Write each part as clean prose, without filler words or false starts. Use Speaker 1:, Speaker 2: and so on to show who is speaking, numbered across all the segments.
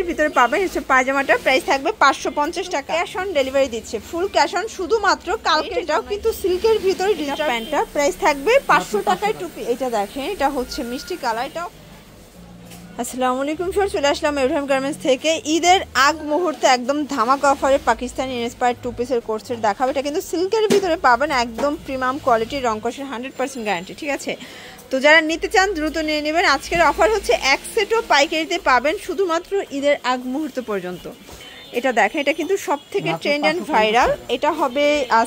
Speaker 1: ভিতরে পাবেন হচ্ছে পায়জামাটা, প্রাইস থাকবে 550 টাকা। ক্যাশ অন ডেলিভারি দিচ্ছে, ফুল ক্যাশ অন শুধুমাত্র কালকে। এটাও কিন্তু সিল্কের ভিতরে ডিজিটাল প্যান্টটা, প্রাইস থাকবে 500 টাকায় টুপি। এটা দেখেন, এটা হচ্ছে মিষ্টি কালার। এটাও আসসালামু আলাইকুম স্যার, চলে আসলাম এভরিহাম গার্মেন্টস থেকে। ঈদের আগ মুহূর্তে একদম ধামাকা অফারে পাকিস্তানি ইন্সপায়ার্ড টু পিসের কোর্সের দেখাবো। এটা কিন্তু সিল্কের ভিতরে পাবেন, একদম প্রিমিয়াম কোয়ালিটির, রংকশের 100% গ্যারান্টি, ঠিক আছে? তো যারা নিতে চান দ্রুত নিয়ে নেবেন। আজকের অফার হচ্ছে এক সেটও পাইকারিতে পাবেন শুধুমাত্র ঈদের আগ মুহূর্ত পর্যন্ত। এটা দেখেন, এটা কিন্তু সব থেকে ট্রেন্ড অ্যান্ড ভাইরাল। এটা হবে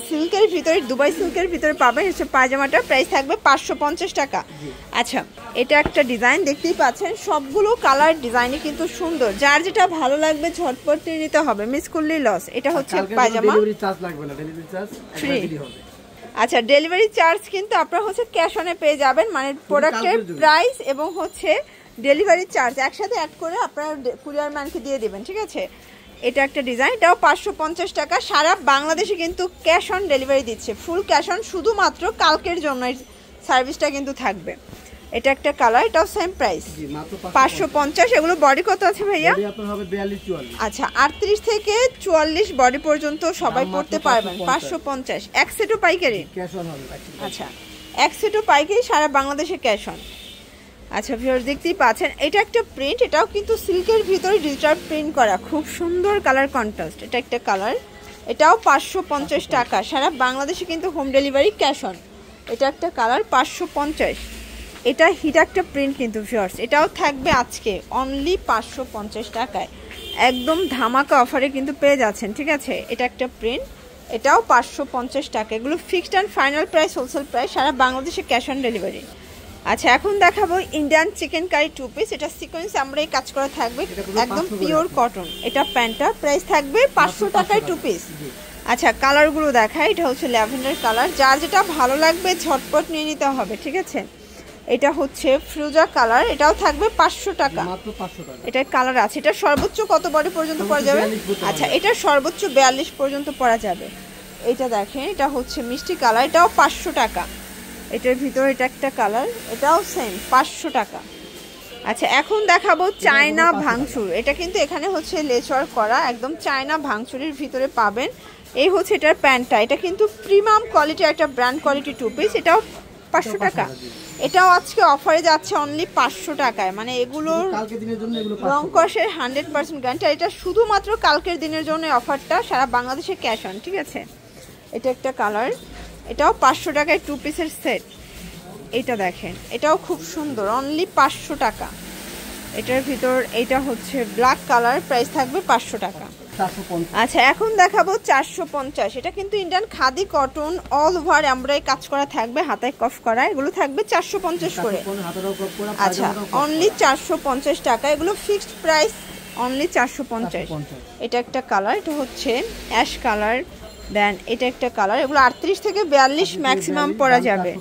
Speaker 1: সিল্কের ভিতরে, দুবাই সিল্কের ভিতরে পাবেন হচ্ছে পায়জামাটা, প্রাইস থাকবে 550 টাকা। আচ্ছা, এটা একটা ডিজাইন দেখতেই পাচ্ছেন, সবগুলো কালার ডিজাইনই কিন্তু সুন্দর। যার যেটা ভালো লাগবে ঝটপট নিয়ে নিতে হবে, মিস করলেই লস। এটা হচ্ছে পায়জামা, ফ্রি। আচ্ছা, ডেলিভারি চার্জ কিন্তু আপনারা হচ্ছে ক্যাশ অনে পেয়ে যাবেন, মানে প্রোডাক্টের প্রাইস এবং হচ্ছে ডেলিভারি চার্জ একসাথে অ্যাড করে আপনারা কুরিয়ার ম্যানকে দিয়ে দিবেন, ঠিক আছে? এটা একটা ডিজাইন, এটাও 550 টাকা। সারা বাংলাদেশে কিন্তু ক্যাশ অন ডেলিভারি দিচ্ছে, ফুল ক্যাশ অন, শুধুমাত্র কালকের জন্য সার্ভিসটা কিন্তু থাকবে। এটা একটা কালার, এটাও সেম প্রাইস 550। এগুলো বডি কত আছে ভাইয়া? আচ্ছা, 38 থেকে 44 বডি পর্যন্ত সবাই পড়তে পারবেন। 550 এক সেটও পাইকারি। আচ্ছা, এক সেটও পাইকারি, সারা বাংলাদেশে ক্যাশ অন। আচ্ছা ভিউয়ার্স, দেখতেই পাচ্ছেন, এটা একটা প্রিন্ট, এটাও কিন্তু সিল্কের ভিতরে ডিজিটাল প্রিন্ট করা, খুব সুন্দর কালার কন্ট্রাস্ট। এটা একটা কালার, এটাও 550 টাকা। সারা বাংলাদেশে কিন্তু হোম ডেলিভারি ক্যাশ অন। এটা একটা কালার 550। এটা হিট একটা প্রিন্ট কিন্তু ভিউয়ার্স, এটাও থাকবে আজকে অনলি 550 টাকায়, একদম ধামাকা অফারে কিন্তু পেয়ে যাচ্ছেন, ঠিক আছে? এটা একটা প্রিন্ট, এটাও 550 টাকা। এগুলো fixed and final price, wholesale price, সারা বাংলাদেশে ক্যাশ অন ডেলিভারি। আচ্ছা, এখন দেখাবো Indian chicken curry two piece. এটা সিকোয়েন্স আমরা এই কাজ করা থাকবে, একদম পিওর কটন। এটা প্যান্টটা, প্রাইস থাকবে 500 টাকায় টু পিস। আচ্ছা, কালারগুলো দেখায়। এটা হচ্ছে ল্যাভেন্ডার কালার, যার যেটা ভালো লাগবে ঝটপট নিয়ে নিতে হবে, ঠিক আছে? এটা হচ্ছে ফিরোজা কালার, এটাও থাকবে 500 টাকা। এটার কালার আছে। এটা সর্বোচ্চ কত বডি পর্যন্ত পরা যাবে? আচ্ছা, এটা সর্বোচ্চ 42 পর্যন্ত পরা যাবে। এটা দেখেন, এটা হচ্ছে মিষ্টি কালার, এটাও 500 টাকা। এটার ভিতরে এটা একটা কালার, এটাও সেম 500 টাকা। আচ্ছা, এখন দেখাবো চায়না ভাঙচুর। এটা কিন্তু এখানে হচ্ছে লেচার করা, একদম চায়না ভাঙচুরের ভিতরে পাবেন। এই হচ্ছে এটার প্যান্টটা, এটা কিন্তু প্রিমিয়াম কোয়ালিটির একটা ব্র্যান্ড কোয়ালিটি টু পিস, এটাও 500 টাকা। এটাও আজকে অফারে যাচ্ছে অনলি 500 টাকায়, মানে এগুলোর রংকশের 100% গ্যারান্টি। এটা শুধুমাত্র কালকের দিনের জন্য অফারটা, সারা বাংলাদেশে ক্যাশ অন, ঠিক আছে? এটা একটা কালার, এটাও 500 টাকায় টু পিসের সেট। এটা দেখেন, এটাও খুব সুন্দর, অনলি 500 টাকা। এটার ভিতর এটা হচ্ছে ব্ল্যাক কালার, প্রাইস থাকবে 500 টাকা। আচ্ছা, এখন দেখাবো 450। এটা কিন্তু Indian khadi cotton, all over embroidery কাজ করা থাকবে, হাতায় কফ করা, এগুলো থাকবে 450 করে। আচ্ছা, অনলি 450 টাকা। এগুলো ফিক্সড প্রাইস অনলি 450। এটা একটা কালার, এটা হচ্ছে অ্যাশ কালার, দেন এটা একটা কালার। এগুলো 38 থেকে 42 ম্যাক্সিমাম পরা যাবে,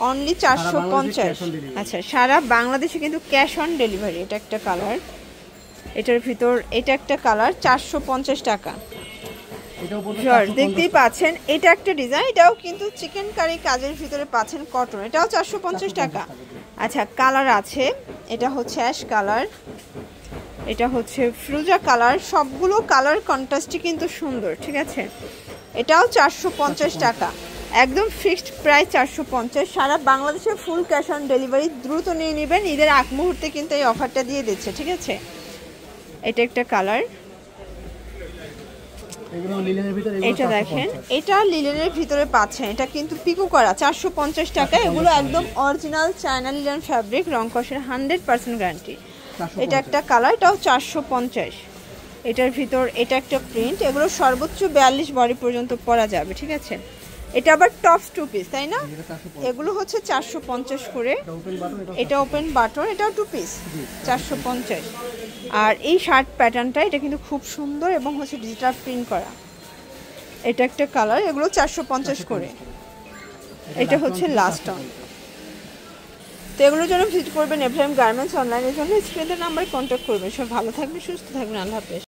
Speaker 1: অনলি 450। আচ্ছা, সারা বাংলাদেশে কিন্তু ক্যাশ অন ডেলিভারি। এটা একটা কালার, এটার ভিতর এটা একটা কালার, 450 টাকা। দেখতেই পাচ্ছেন, এটা একটা ডিজাইন, এটাও কিন্তু চিকেন কারি কাজের ভিতরে পাচ্ছেন, কটন, এটাও 450 টাকা। আচ্ছা, কালার আছে, এটা হচ্ছে অ্যাশ কালার, এটা হচ্ছে ফিরোজা কালার, সবগুলো কালার কন্ট্রাস্টই কিন্তু সুন্দর, ঠিক আছে? এটাও 450 টাকা, একদম ফিক্সড প্রাইস 450। সারা বাংলাদেশে ফুল ক্যাশ অন ডেলিভারি, দ্রুত নিয়ে নেবেন, ঈদের আগ মুহূর্তে কিন্তু এই অফারটা দিয়ে দিচ্ছে, ঠিক আছে? এটা একটা কালার, এটা দেখেন, এটা লিলেনের ভিতরে পাচ্ছেন, এটা কিন্তু পিকো করা, 450 টাকা। এগুলো একদম অরিজিনাল চায়না লিলেন ফ্যাব্রিক, রংকশের 100% গ্যারান্টি। এটা একটা কালার, এটাও 450। এটার ভিতর এটা একটা প্রিন্ট, এগুলো সর্বোচ্চ 42 বডি পর্যন্ত পরা যাবে, ঠিক আছে? এটা আবার টপস টু পিস, তাই না? এগুলো হচ্ছে 450 করে। এটা ওপেন বাটন, এটাও টু পিস, 450। আর এই শার্ট প্যাটার্নটা, এটা কিন্তু খুব সুন্দর এবং হচ্ছে ডিজিটাল প্রিন্ট করা। এটা একটা কালার, এগুলো 450 করে। এটা হচ্ছে লাস্ট অন। তো এগুলোর জন্য ভিজিট করবেন এভরিহাম গার্মেন্টস অনলাইনের জন্য, স্ক্রিনের নাম্বারে কন্ট্যাক্ট করবেন। সব ভালো থাকবেন, সুস্থ থাকবেন, আল্লাহ হাফেজ।